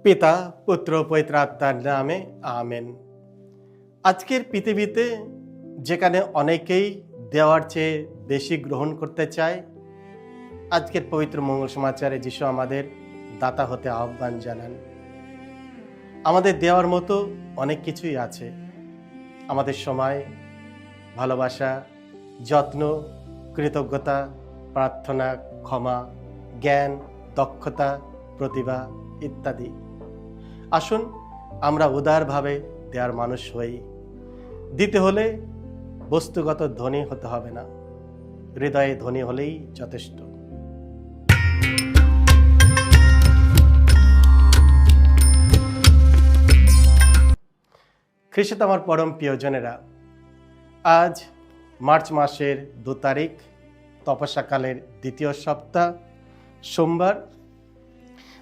পিতা পুত্র পবিত্র আত্মার নামে আমেন। আজকের পৃথিবীতে যেখানে অনেকেই দেওয়ার চেয়ে বেশি গ্রহণ করতে চায়, আজকের পবিত্র মঙ্গল সমাচারে যিশু আমাদের দাতা হতে আহ্বান জানান। আমাদের দেওয়ার মতো অনেক কিছুই আছে। আমাদের সময়, ভালোবাসা, যত্ন, কৃতজ্ঞতা, প্রার্থনা, ক্ষমা, জ্ঞান, দক্ষতা, প্রতিভা ইত্যাদি। আসুন আমরা উদারভাবে দেওয়ার মানুষ হই। দিতে হলে বস্তুগত ধনী হতে হবে না, হৃদয়ে ধনী হলেই যথেষ্ট। খ্রিস্টে আমার পরম প্রিয়জনেরা, আজ মার্চ মাসের 2 তারিখ, তপস্যাকালের দ্বিতীয় সপ্তাহ, সোমবার।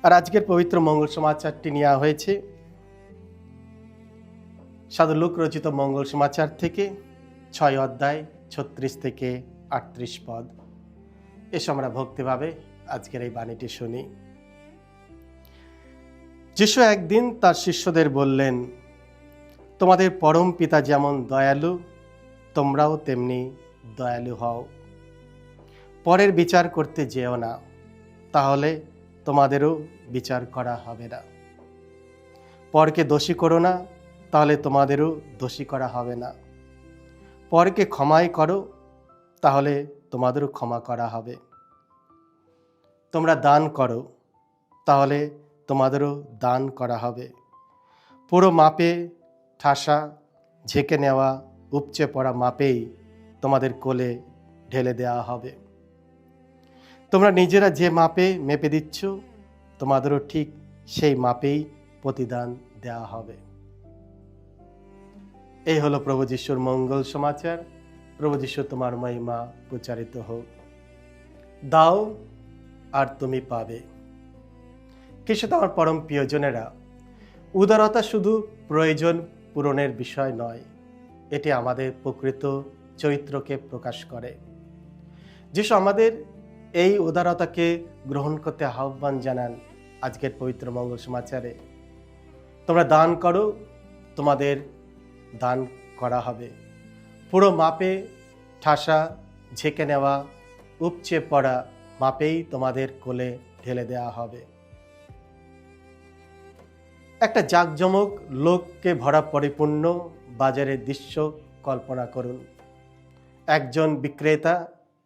আর আজকের পবিত্র মঙ্গল সমাচারটি নেওয়া হয়েছে সাধু লূক রচিত মঙ্গল সমাচার থেকে 6 অধ্যায় 36 থেকে 38 পদ। এসো আমরা ভক্তিভাবে আজকের এই বাণীটি শুনি। যিশু একদিন তার শিষ্যদের বললেন, তোমাদের পরম পিতা যেমন দয়ালু, তোমরাও তেমনি দয়ালু হও। পরের বিচার করতে যেও না, তাহলে তোমাদেরও বিচার করা হবে না। পরকে দোষী করো না, তাহলে তোমাদেরও দোষী করা হবে না। পরকে ক্ষমাই করো, তাহলে তোমাদেরও ক্ষমা করা হবে। তোমরা দান করো, তাহলে তোমাদেরও দান করা হবে। পুরো মাপে ঠাসা, ঝেঁকে নেওয়া, উপচে পড়া মাপেই তোমাদের কোলে ঢেলে দেওয়া হবে। তোমরা নিজেরা যে মাপে মেপে দিচ্ছ, তোমাদেরও ঠিক সেই মাপেই প্রতিদান দেওয়া হবে। এই হলো প্রভু যিশুর মঙ্গল সমাচার। প্রভু যিশু তোমার মহিমা প্রচারিত হোক। দাও আর তুমি পাবে। খ্রিস্ট আমার পরম প্রিয়জনেরা, উদারতা শুধু প্রয়োজন পূরণের বিষয় নয়, এটি আমাদের প্রকৃত চরিত্রকে প্রকাশ করে। যিশু আমাদের এই উদারতাকে গ্রহণ করতে আহ্বান জানান আজকের পবিত্র মঙ্গল সমাচারে। তোমরা দান করো, তোমাদের দান করা হবে। পুরো মাপে ঠাসা, ঝেঁকে নেওয়া, উপচে পড়া মাপেই তোমাদের কোলে ঢেলে দেওয়া হবে। একটা জাঁকজমক লোককে ভরা পরিপূর্ণ বাজারের দৃশ্য কল্পনা করুন। একজন বিক্রেতা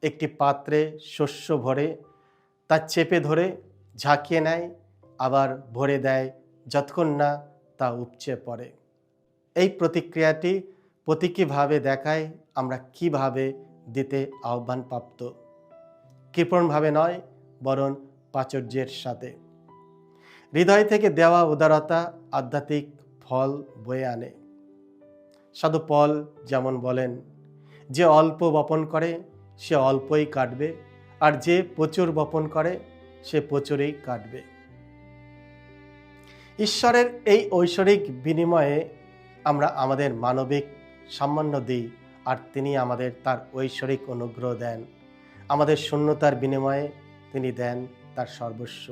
একটি পাত্রে শস্য ভরে তা চেপে ধরে ঝাঁকিয়ে নেয়, আবার ভরে দেয় যতক্ষণ না তা উপচে পড়ে। এই প্রতিক্রিয়াটি প্রতীকীভাবে দেখায় আমরা কিভাবে দিতে আহ্বানপ্রাপ্ত। কৃপণভাবে নয়, বরং প্রাচুর্যের সাথে। হৃদয় থেকে দেওয়া উদারতা আধ্যাত্মিক ফল বয়ে আনে। সাধু পল যেমন বলেন, যে অল্প বপন করে সে অল্পই কাটবে, আর যে প্রচুর বপন করে সে প্রচুরই কাটবে। ঈশ্বরের এই ঐশ্বরিক বিনিময়ে আমরা আমাদের মানবিক সামান্য দিই, আর তিনি আমাদের তার ঐশ্বরিক অনুগ্রহ দেন। আমাদের শূন্যতার বিনিময়ে তিনি দেন তার সর্বস্ব।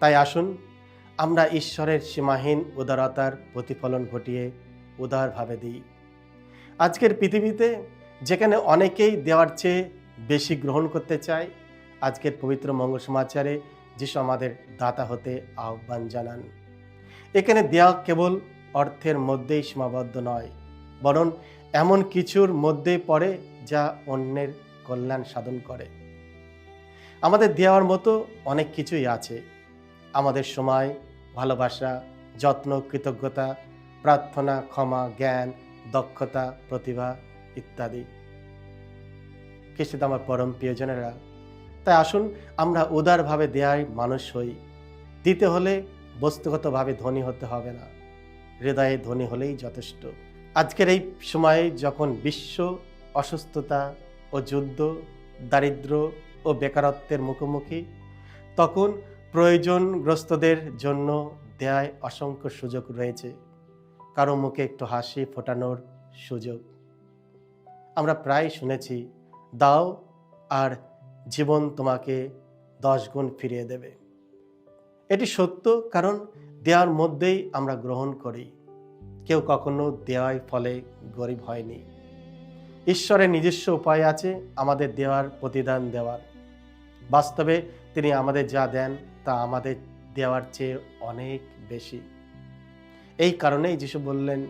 তাই আসুন আমরা ঈশ্বরের সীমাহীন উদারতার প্রতিফলন ঘটিয়ে উদারভাবে দিই। আজকের পৃথিবীতে যেখানে অনেকেই দেওয়ার চেয়ে বেশি গ্রহণ করতে চায়, আজকের পবিত্র মঙ্গল সমাচারে যিশু আমাদের দাতা হতে আহ্বান জানান। এখানে দেওয়া কেবল অর্থের মধ্যেই সীমাবদ্ধ নয়, বরং এমন কিছুর মধ্যে পড়ে যা অন্যের কল্যাণ সাধন করে। আমাদের দেওয়ার মতো অনেক কিছুই আছে। আমাদের সময়, ভালোবাসা, যত্ন, কৃতজ্ঞতা, প্রার্থনা, ক্ষমা, জ্ঞান, দক্ষতা, প্রতিভা ইত্যাদি। খ্রিস্ট আমার পরম প্রিয়জনেরা, তাই আসুন আমরা উদারভাবে দেয়ায় মানুষ হই। দিতে হলে বস্তুগতভাবে ধনী হতে হবে না, হৃদয়ে ধনী হলেই যথেষ্ট। আজকের এই সময়ে যখন বিশ্ব অসুস্থতা ও যুদ্ধ, দারিদ্র ও বেকারত্বের মুখোমুখি, তখন প্রয়োজনগ্রস্তদের জন্য দেয়ায় অসংখ্য সুযোগ রয়েছে। কারো মুখে একটু হাসি ফোটানোর সুযোগ। আমরা প্রায় শুনেছি, দাও আর জীবন তোমাকে 10 গুণ ফিরিয়ে দেবে। এটি সত্য, কারণ দেওয়ার মধ্যেই আমরা গ্রহণ করি। কেউ কখনো দেওয়ায় ফলে গরিব হয়নি। ঈশ্বরের নিজস্ব উপায় আছে আমাদের দেওয়ার প্রতিদান দেওয়ার। বাস্তবে তিনি আমাদের যা দেন তা আমাদের দেওয়ার চেয়ে অনেক বেশি। এই কারণেই যিশু বললেন,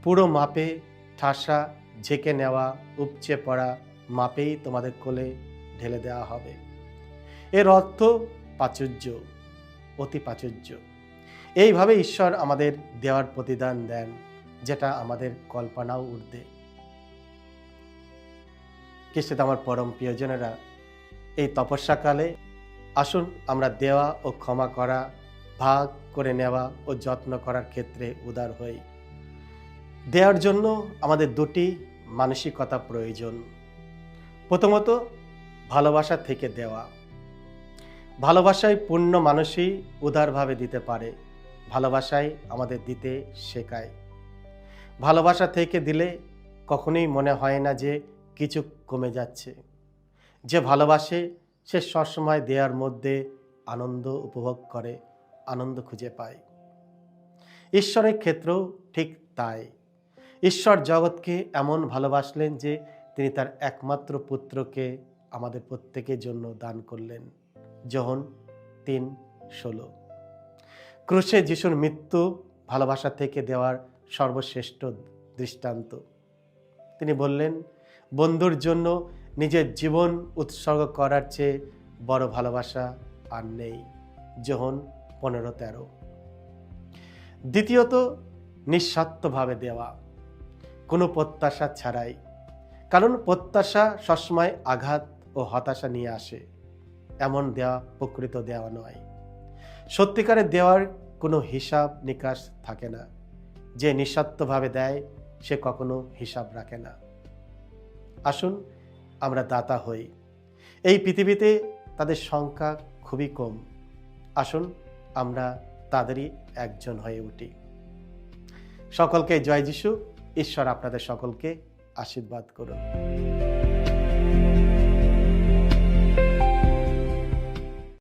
পুরো মাপে ঠাসা, ঝেঁকে নেওয়া, উপচে পড়া মাপেই তোমাদের কোলে ঢেলে দেওয়া হবে। এর অর্থ প্রাচুর্য, অতি প্রাচুর্য। এইভাবে ঈশ্বর আমাদের দেওয়ার প্রতিদান দেন, যেটা আমাদের কল্পনাও ঊর্ধ্বে। খ্রিস্টে আমার পরম প্রিয়জনেরা, এই তপস্যাকালে আসুন আমরা দেওয়া ও ক্ষমা করা, ভাগ করে নেওয়া ও যত্ন করার ক্ষেত্রে উদার হই। দেওয়ার জন্য আমাদের দুটি মানসিকতা প্রয়োজন। প্রথমত, ভালোবাসা থেকে দেওয়া। ভালোবাসায় পূর্ণ মানুষই উদারভাবে দিতে পারে। ভালোবাসাই আমাদের দিতে শেখায়। ভালোবাসা থেকে দিলে কখনোই মনে হয় না যে কিছু কমে যাচ্ছে। যে ভালোবাসে সে সবসময় দেওয়ার মধ্যে আনন্দ উপভোগ করে, আনন্দ খুঁজে পায়। ঈশ্বরের ক্ষেত্রেও ঠিক তাই। ঈশ্বর জগৎকে এমন ভালোবাসলেন যে তিনি তার একমাত্র পুত্রকে আমাদের প্রত্যেকের জন্য দান করলেন। যোহন 3:16। ক্রুশে যিশুর মৃত্যু ভালোবাসা থেকে দেওয়ার সর্বশ্রেষ্ঠ দৃষ্টান্ত। তিনি বললেন, বন্ধুর জন্য নিজের জীবন উৎসর্গ করার চেয়ে বড় ভালোবাসা আর নেই। যোহন 15:13। দ্বিতীয়ত, নিঃস্বার্থভাবে দেওয়া, কোনো প্রত্যাশা ছাড়াই। কারণ প্রত্যাশা সবসময় আঘাত ও হতাশা নিয়ে আসে। এমন দেওয়া প্রকৃত দেওয়া নয়। সত্যিকারের দেওয়ার কোনো হিসাব নিকাশ থাকে না। যে নিঃস্বার্থভাবে দেয় সে কখনো হিসাব রাখে না। আসুন আমরা দাতা হই। এই পৃথিবীতে তাদের সংখ্যা খুবই কম। আসুন আমরা তাদেরই একজন হয়ে উঠি। সকলকে জয় যিশু। ঈশ্বর আপনাদের সকলকে আশীর্বাদ করুন।